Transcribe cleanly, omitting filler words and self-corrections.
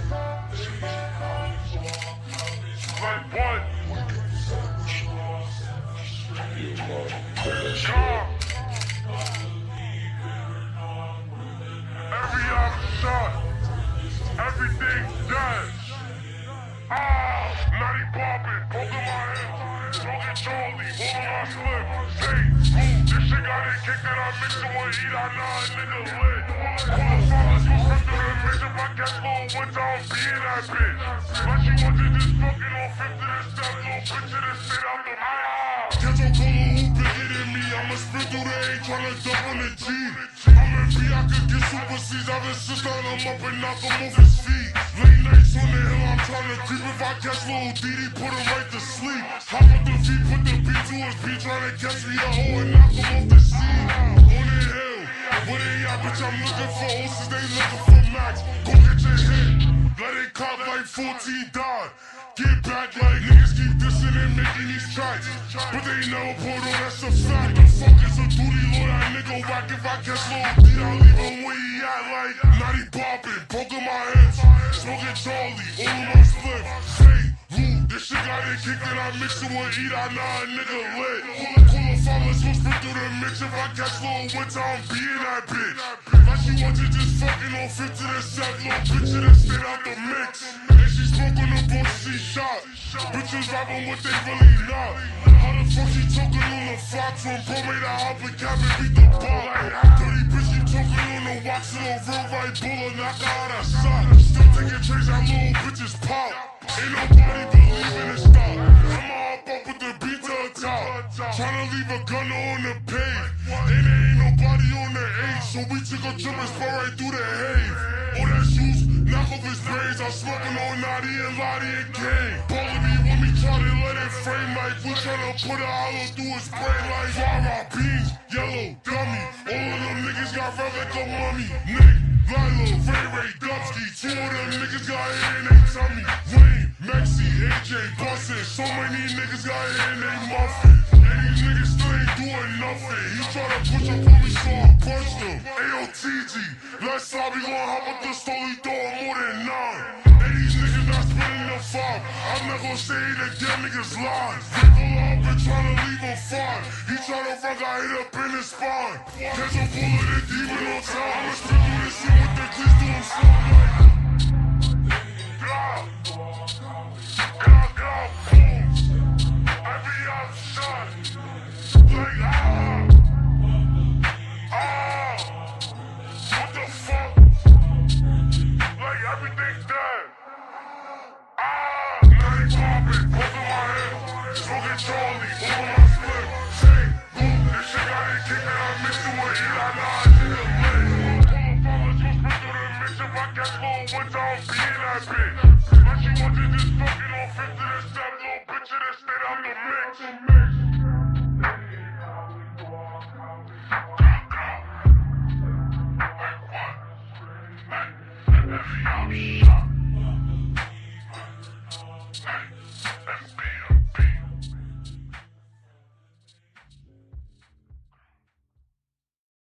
Like what? Every shot, everything's dead. Nutty poppin', poking my head, smoking Charlie, holding my slip. Say, this shit got it kicked that I mix it with heat, I know a nigga lit. Pull the fellas, go strip through the mix if I catch little wins, I'll be in that bitch. Like she wanted this fucking on fifth to this step, little bitch to this shit out the Catch a color who bigger than me, I'ma spit through the A, tryna dump on the G. I'm in B, I could get super C's, I've insist on him up and knock him off his feet. Late nights on the hill, I'm tryna creep, if I catch little DD, put him right to sleep. Hop up the V, put the B to his B, tryna catch me a hoe and knock him off the seat. On the hill, where they at, bitch, I'm looking for O's, they looking for Max. Go get your hit, let it cop like 14 died. Get back like niggas keep dissing and making these tracks, but they never put on, that's a fact. The fuck is a duty, Lord, that nigga whack. If I catch little D, I'll leave him where he at like Nutty poppin', poking my head, smoking Charlie, all of my split. Say, this shit got it kicked and I mix it with heat, I know a nigga lit. Cooler fellas, go spit through the mix. If I catch little winter, I'm being that bitch. Like she wanted just fucking on 5th to the 7th, little bitch to the stay out the mix. And she spoke on the boat, she shot. Bitches rapping what they really not. How the fuck she talking on the Fox when bro made a hop and cap and beat the ball? Dirty bitch, she talking on the wax to the real right bull and knock her out of sock. Still taking trays out little bitches pop. Ain't nobody believing it stop. I'ma hop up with the beat to the top. Tryna leave a gun on the page. And there ain't nobody on the 8, so we took a trip and spun right through the haze. All that shoes, knock off his brains. I'm smoking on Naughty and Lottie and Kane. Ballin' me when we try to let it frame like we tryna put a hollow through his brain like Rara beans, yellow, gummy. All of them niggas got red like a mummy. Nick, Lilo, 𝑦𝒂𝒏𝒛𝒐. Two of them niggas got hair in they tummy. Wayne, Maxi, AJ, Bustin'. So many niggas got hair in they muffin. And these niggas still ain't doing nothing. He tryna push up on me so I punched him. AOTG, let's how we gon' hop up the story, throw him more than 9. And these niggas not spinning the 5. I'm not gon' say it again, niggas lie. People up and tryna leave him fine. He tryna fuck, I hit up in his spine. Catch a bullet and demon on time. I'ma spit through this shit with the clips to him slow like what the fuck? Like everything's dead. Nutty poppin', poking my head, smoking Charlie, all of my split. Say, this shit got it kicked and I mixed it with heat, I know a nigga lit. Pull the fellas, go spit through the mix. If I catch little winter, I'm being that bitch. Like she wanted this fucking on 5th to the 7th, little bitch to the stay out the mix. Every shot.